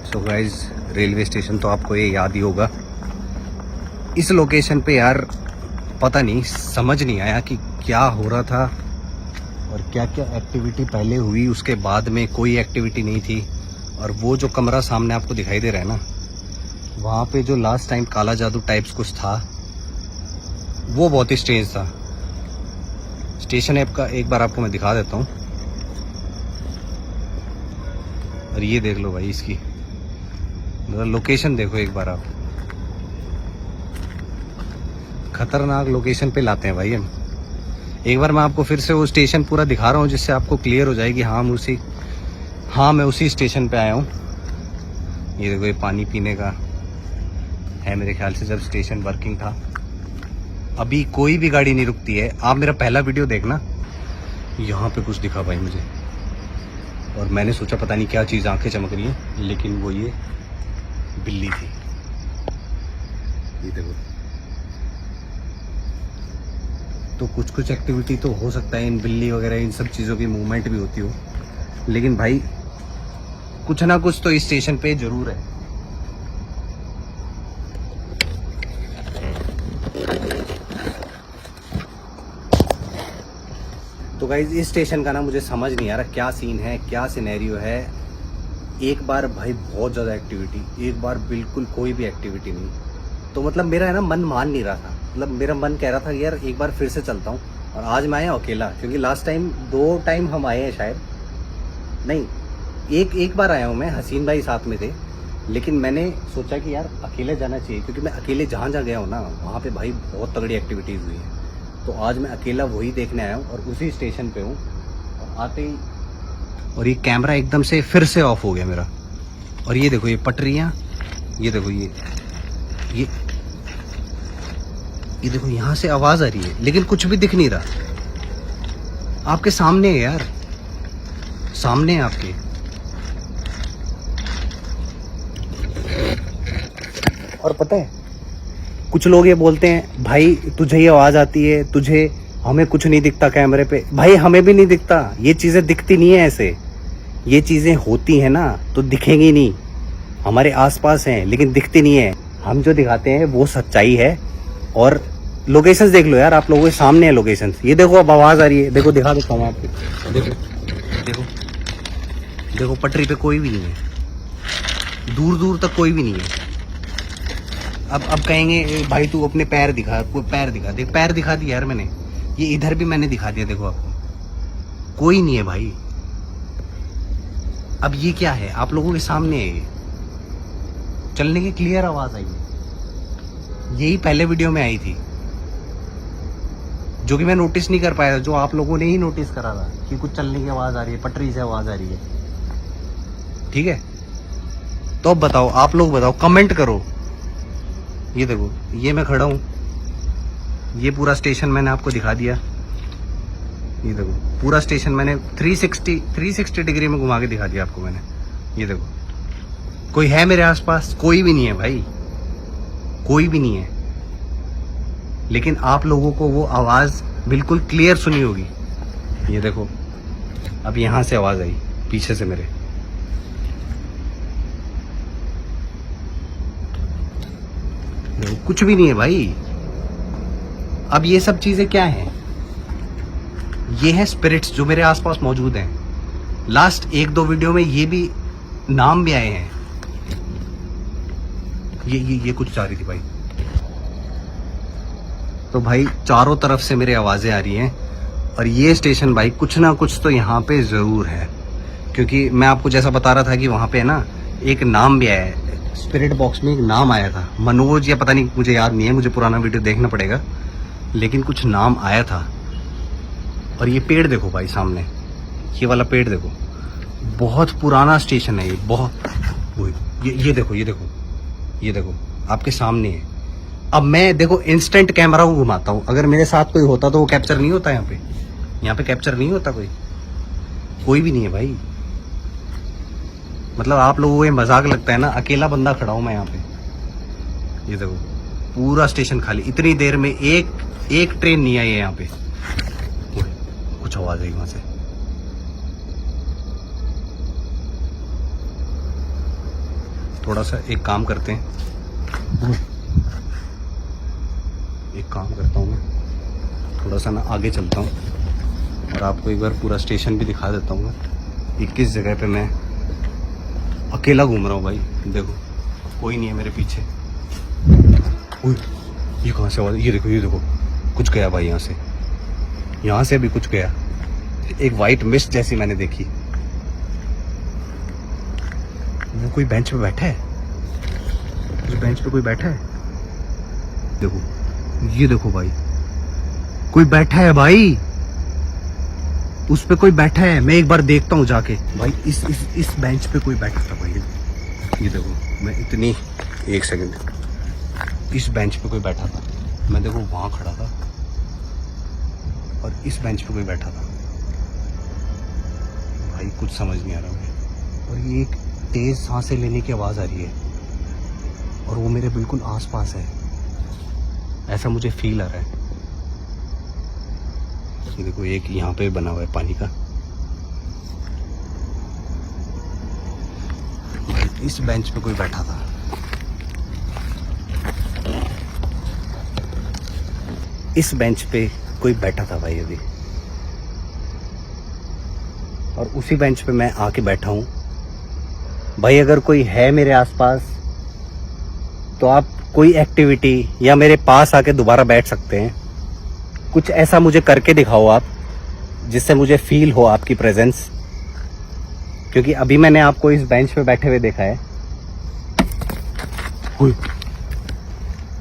So guys, railway station तो आपको ये याद ही होगा। इस लोकेशन पे यार पता नहीं, समझ नहीं आया कि क्या हो रहा था और क्या क्या एक्टिविटी पहले हुई, उसके बाद में कोई एक्टिविटी नहीं थी। और वो जो कमरा सामने आपको दिखाई दे रहा है ना, वहाँ पे जो लास्ट टाइम काला जादू टाइप्स कुछ था, वो बहुत ही स्ट्रेंज था। स्टेशन ऐप का एक बार आपको मैं दिखा देता हूँ। और ये देख लो भाई, इसकी मतलब लोकेशन देखो एक बार आप। खतरनाक लोकेशन पे लाते हैं भाई हम। एक बार मैं आपको फिर से वो स्टेशन पूरा दिखा रहा हूँ, जिससे आपको क्लियर हो जाएगी। मैं उसी स्टेशन पे आया हूँ। ये देखो, ये पानी पीने का है मेरे ख्याल से, जब स्टेशन वर्किंग था। अभी कोई भी गाड़ी नहीं रुकती है। आप मेरा पहला वीडियो देखना, यहाँ पे कुछ दिखा भाई मुझे, और मैंने सोचा पता नहीं क्या चीज़ आंखें चमक रही हैं, लेकिन वो ये बिल्ली थी। ये देखो, तो कुछ एक्टिविटी तो हो सकता है इन बिल्ली वगैरह इन सब चीज़ों की मूवमेंट भी होती हो, लेकिन भाई कुछ ना कुछ तो इस स्टेशन पे जरूर है। तो गाइज, इस स्टेशन का ना मुझे समझ नहीं आ रहा क्या सीन है, क्या सिनेरियो है। एक बार भाई बहुत ज़्यादा एक्टिविटी, एक बार बिल्कुल कोई भी एक्टिविटी नहीं। तो मतलब मेरा है ना मन मान नहीं रहा था। मतलब मेरा मन कह रहा था कि यार एक बार फिर से चलता हूँ। और आज मैं आया अकेला, क्योंकि लास्ट टाइम 2 टाइम हम आए हैं शायद, नहीं एक बार आया हूँ मैं, हसीन भाई साथ में थे। लेकिन मैंने सोचा कि यार अकेले जाना चाहिए, क्योंकि मैं अकेले जहाँ गया हूँ ना, वहाँ पे भाई बहुत तगड़ी एक्टिविटीज़ हुई है। तो आज मैं अकेला वही देखने आया हूँ और उसी स्टेशन पे हूँ। और आते ही और ये कैमरा एकदम से फिर से ऑफ हो गया मेरा। और ये देखो, ये पटरियाँ, ये देखो, ये देखो, यहाँ से आवाज़ आ रही है, लेकिन कुछ भी दिख नहीं रहा। आपके सामने है यार, सामने है आपके। और पता है, कुछ लोग ये बोलते हैं भाई तुझे ये आवाज़ आती है, तुझे, हमें कुछ नहीं दिखता कैमरे पे। भाई हमें भी नहीं दिखता, ये चीज़ें दिखती नहीं है ऐसे। ये चीज़ें होती हैं ना तो दिखेंगी नहीं, हमारे आसपास हैं लेकिन दिखती नहीं है। हम जो दिखाते हैं वो सच्चाई है। और लोकेशंस देख लो यार, आप लोगों के सामने है लोकेशंस। ये देखो, अब आवाज़ आ रही है, देखो दिखा देता हूँ आपको। देखो देखो देखो, पटरी पे कोई भी नहीं है, दूर दूर तक कोई भी नहीं है। अब कहेंगे भाई तू अपने पैर दिखा, कोई पैर दिखा। देख, पैर दिखा दिया यार मैंने, ये इधर भी मैंने दिखा दिया। देखो आपको कोई नहीं है भाई। अब ये क्या है, आप लोगों के सामने है, चलने की क्लियर आवाज आई है। यही पहले वीडियो में आई थी, जो कि मैं नोटिस नहीं कर पाया था, जो आप लोगों ने ही नोटिस करा था कि कुछ चलने की आवाज आ रही है, पटरी से आवाज आ रही है। ठीक है, तो अब बताओ, आप लोग बताओ, कमेंट करो। ये देखो, ये मैं खड़ा हूँ, ये पूरा स्टेशन मैंने आपको दिखा दिया। ये देखो, पूरा स्टेशन मैंने 360 डिग्री में घुमा के दिखा दिया आपको मैंने। ये देखो, कोई है मेरे आसपास? कोई भी नहीं है भाई, कोई भी नहीं है। लेकिन आप लोगों को वो आवाज़ बिल्कुल क्लियर सुनी होगी। ये देखो, अब यहाँ से आवाज़ आई पीछे से मेरे। कुछ भी नहीं है भाई। अब ये सब चीजें क्या हैं? ये है स्पिरिट्स जो मेरे आसपास मौजूद हैं। लास्ट 1-2 वीडियो में ये भी नाम भी आए हैं। ये कुछ जा रही थी भाई। तो भाई चारों तरफ से मेरी आवाजें आ रही हैं। और ये स्टेशन भाई कुछ ना कुछ तो यहाँ पे जरूर है, क्योंकि मैं आपको जैसा बता रहा था कि वहाँ पे ना एक नाम भी आया है। स्पिरिट बॉक्स में एक नाम आया था, मनोज या पता नहीं, मुझे याद नहीं है, मुझे पुराना वीडियो देखना पड़ेगा, लेकिन कुछ नाम आया था। और ये पेड़ देखो भाई सामने, ये वाला पेड़ देखो, बहुत पुराना स्टेशन है ये, बहुत। ये देखो, ये देखो, ये देखो, आपके सामने है। अब मैं देखो इंस्टेंट कैमरा को घुमाता हूँ, अगर मेरे साथ कोई होता तो वो कैप्चर नहीं होता। यहाँ पे कैप्चर नहीं होता, कोई भी नहीं है भाई। मतलब आप लोगों को ये मजाक लगता है ना, अकेला बंदा खड़ा हूं मैं यहाँ पे। ये देखो, पूरा स्टेशन खाली। इतनी देर में एक ट्रेन नहीं आई है यहाँ पे। कुछ आवाज आई वहां से, थोड़ा सा एक काम करते हैं, एक काम करता हूँ मैं, थोड़ा सा ना आगे चलता हूँ और आपको एक बार पूरा स्टेशन भी दिखा देता हूँ मैं, कि किस जगह पे मैं अकेला घूम रहा हूँ भाई। देखो कोई नहीं है मेरे पीछे। ये कहाँ से आवाज़? ये देखो कुछ गया भाई यहाँ से भी कुछ गया। एक वाइट मिस्ट जैसी मैंने देखी। वो कोई बेंच पे बैठा है, उस बेंच पे कोई बैठा है। देखो ये देखो भाई, कोई बैठा है भाई, उस पे कोई बैठा है। मैं एक बार देखता हूँ जाके भाई। इस बेंच पे कोई बैठा था भाई। ये देखो मैं इतनी, एक सेकंड, इस बेंच पे कोई बैठा था। मैं देखो वहां खड़ा था और इस बेंच पे कोई बैठा था भाई। कुछ समझ नहीं आ रहा मुझे। और ये एक तेज सांसें लेने की आवाज आ रही है और वो मेरे बिल्कुल आसपास है, ऐसा मुझे फील आ रहा है। ये देखो एक यहाँ पे बना हुआ है पानी का। इस बेंच पे कोई बैठा था। इस बेंच पे कोई बैठा था भाई अभी, और उसी बेंच पे मैं आके बैठा हूं भाई। अगर कोई है मेरे आसपास तो आप कोई एक्टिविटी या मेरे पास आके दोबारा बैठ सकते हैं। कुछ ऐसा मुझे करके दिखाओ आप, जिससे मुझे फील हो आपकी प्रेजेंस, क्योंकि अभी मैंने आपको इस बेंच पे बैठे हुए देखा है।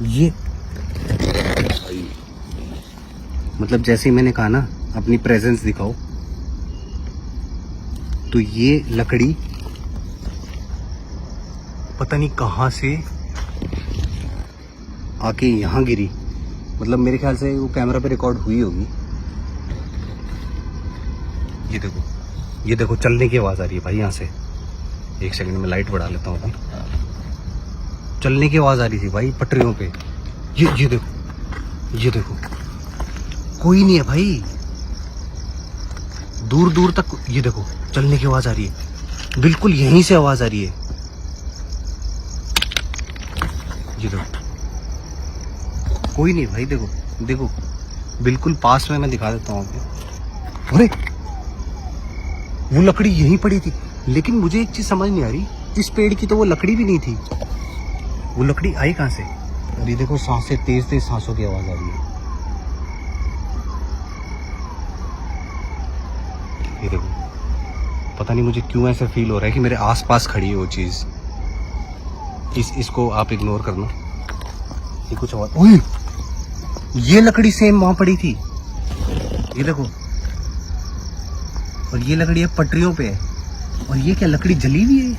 ये मतलब जैसे ही मैंने कहा ना अपनी प्रेजेंस दिखाओ, तो ये लकड़ी पता नहीं कहां से आके यहां गिरी। मतलब मेरे ख्याल से वो कैमरा पे रिकॉर्ड हुई होगी। ये देखो चलने की आवाज आ रही है भाई यहाँ से। एक सेकंड में लाइट बढ़ा लेता हूँ भाई। चलने की आवाज आ रही थी भाई पटरियों पे। ये देखो कोई नहीं है भाई, दूर दूर तक। ये देखो चलने की आवाज आ रही है, बिल्कुल यहीं से आवाज आ रही है। ये देखो कोई नहीं भाई। देखो बिल्कुल पास में, मैं दिखा देता हूँ आपको। अरे वो लकड़ी यहीं पड़ी थी, लेकिन मुझे एक चीज समझ नहीं आ रही, इस पेड़ की तो वो लकड़ी भी नहीं थी। वो लकड़ी आई कहां से? अरे देखो सांसें, तेज तेज सांसों की आवाज आ रही है। ये देखो पता नहीं मुझे क्यों ऐसा फील हो रहा है कि मेरे आसपास खड़ी है वो चीज। इसको आप इग्नोर करना। ये कुछ और, ओए ये लकड़ी सेम वहां पड़ी थी। ये देखो, और ये लकड़ी अब पटरियों पे है। और ये क्या लकड़ी जली हुई है?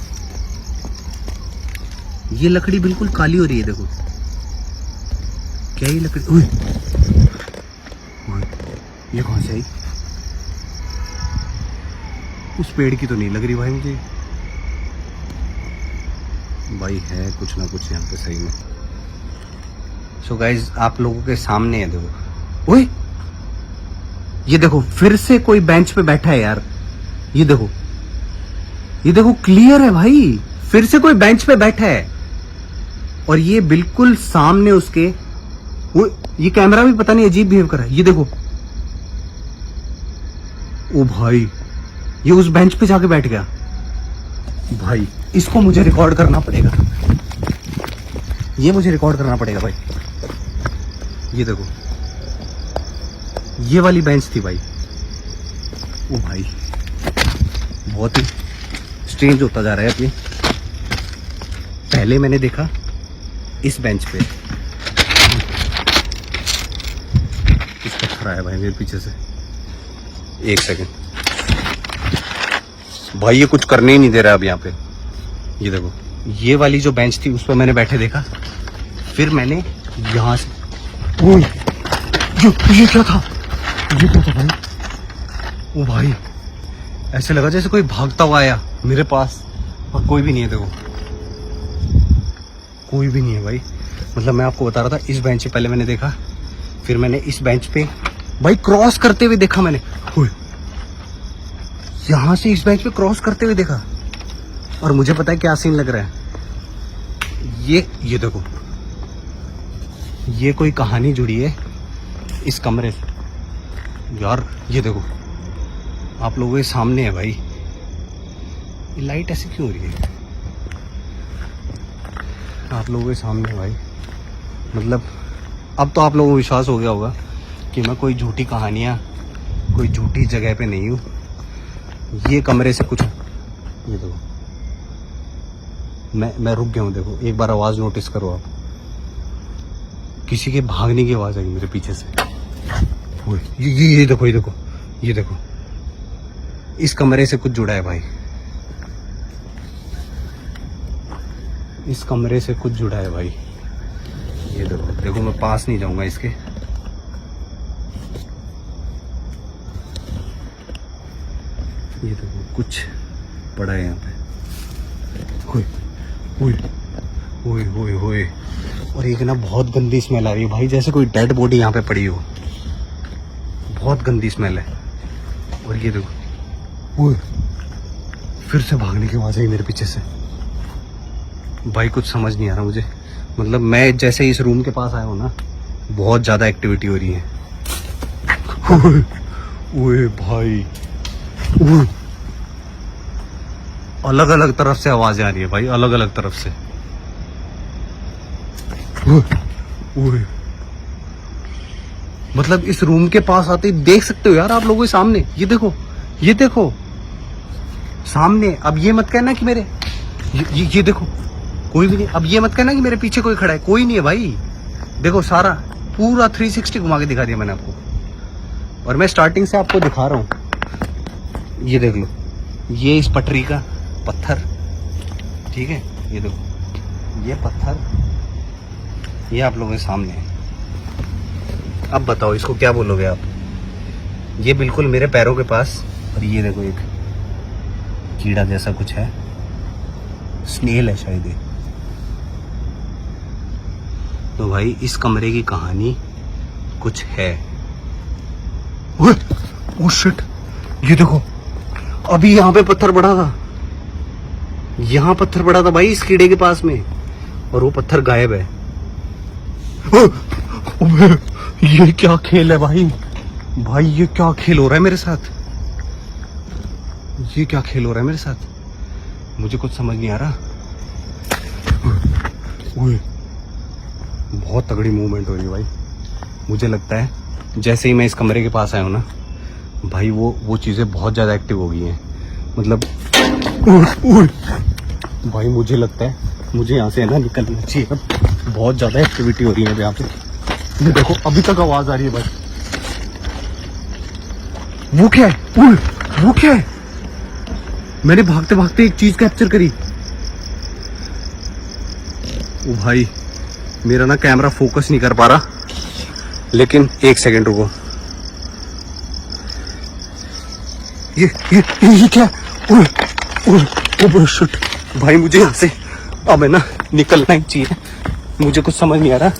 ये लकड़ी बिल्कुल काली हो रही है। देखो क्या ये लकड़ी, ओए ये कहां से आई? उस पेड़ की तो नहीं लग रही भाई मुझे। भाई है कुछ ना कुछ यहाँ पे सही में। सो गाइज आप लोगों के सामने है, देखो। ओए ये देखो फिर से कोई बेंच पे बैठा है यार। ये देखो क्लियर है भाई, फिर से कोई बेंच पे बैठा है। और ये बिल्कुल सामने उसके, वो ये कैमरा भी पता नहीं अजीब बिहेव कर रहा है। ये देखो, ओ भाई ये उस बेंच पे जाके बैठ गया भाई। इसको मुझे रिकॉर्ड करना पड़ेगा, ये मुझे रिकॉर्ड करना पड़ेगा भाई। ये देखो ये वाली बेंच थी भाई। ओ भाई बहुत ही स्ट्रेंज होता जा रहा है अभी। पहले मैंने देखा इस बेंच पे, कुछ पत्थर आया भाई मेरे पीछे से। एक सेकंड भाई, ये कुछ करने ही नहीं दे रहा अब यहाँ पे। ये देखो ये वाली जो बेंच थी उस पर मैंने बैठे देखा, फिर मैंने यहाँ से, ये क्या था? ये क्या था भाई? ओ भाई ऐसे लगा जैसे कोई भागता हुआ आया मेरे पास, और कोई भी नहीं है। देखो कोई भी नहीं है भाई। मतलब मैं आपको बता रहा था, इस बेंच पे पहले मैंने देखा, फिर मैंने इस बेंच पे भाई क्रॉस करते हुए देखा मैंने। यहां से इस बेंच पे क्रॉस करते हुए देखा। और मुझे पता है क्या सीन लग रहा है। ये देखो, ये कोई कहानी जुड़ी है इस कमरे से यार। ये देखो आप लोगों के सामने है भाई, ये लाइट ऐसी क्यों हो रही है आप लोगों के सामने भाई। मतलब अब तो आप लोगों को विश्वास हो गया होगा कि मैं कोई झूठी कहानियाँ, कोई झूठी जगह पे नहीं हूँ। ये कमरे से कुछ, ये देखो मैं रुक गया हूँ। देखो एक बार आवाज़ नोटिस करो आप, किसी के भागने की आवाज़ आई मेरे पीछे से। ये देखो, ये देखो, ये देखो, इस कमरे से कुछ जुड़ा है भाई, इस कमरे से कुछ जुड़ा है भाई। ये देखो, देखो मैं पास नहीं जाऊंगा इसके। ये देखो कुछ पड़ा है यहाँ पे। ओए ओए ओए ओए ओए, और एक ना बहुत गंदी स्मेल आ रही है भाई, जैसे कोई डेड बॉडी यहाँ पे पड़ी हो। बहुत गंदी स्मेल है। और ये देखो, ओए फिर से भागने की आवाज़ आई मेरे पीछे से। भाई कुछ समझ नहीं आ रहा मुझे। मतलब मैं जैसे इस रूम के पास आया हूँ ना, बहुत ज़्यादा एक्टिविटी हो रही है। ओए भाई, ओए अलग अलग तरफ से आवाज़ें आ रही है भाई, अलग अलग तरफ से। ओए मतलब इस रूम के पास आते ही देख सकते हो यार आप लोगों के सामने। ये देखो, ये देखो सामने। अब ये मत कहना कि मेरे ये देखो कोई भी नहीं। अब ये मत कहना कि मेरे पीछे कोई खड़ा है, कोई नहीं है भाई। देखो सारा पूरा 360 घुमा के दिखा दिया मैंने आपको, और मैं स्टार्टिंग से आपको दिखा रहा हूँ। ये देख लो, ये इस पटरी का पत्थर, ठीक है। ये देखो ये पत्थर, ये आप लोगों के सामने है। अब बताओ इसको क्या बोलोगे आप। ये बिल्कुल मेरे पैरों के पास, और ये देखो एक कीड़ा जैसा कुछ है, स्नेल है शायद ये। तो भाई इस कमरे की कहानी कुछ है। ओह शिट, ये देखो अभी यहाँ पे पत्थर पड़ा था, यहाँ पत्थर पड़ा था भाई इस कीड़े के पास में, और वो पत्थर गायब है। ये क्या खेल है भाई, भाई ये क्या खेल हो रहा है मेरे साथ, ये क्या खेल हो रहा है मेरे साथ, मुझे कुछ समझ नहीं आ रहा। ओए बहुत तगड़ी मूवमेंट हो रही है भाई। मुझे लगता है जैसे ही मैं इस कमरे के पास आया हूँ ना भाई, वो चीज़ें बहुत ज़्यादा एक्टिव हो गई हैं। मतलब भाई मुझे लगता है मुझे यहाँ से है ना निकलना चाहिए। अब बहुत ज़्यादा एक्टिविटी हो रही है यहाँ पे। ये देखो अभी तक आवाज़ आ रही है भाई। वो क्या है, वो क्या है। मैंने भागते भागते एक चीज कैप्चर करी। ओ भाई मेरा ना कैमरा फोकस नहीं कर पा रहा, लेकिन एक सेकंड रुको। ये क्या, ओह शिट भाई, मुझे यहाँ से अब है ना निकलना ही चाहिए। मुझे कुछ समझ नहीं आ रहा।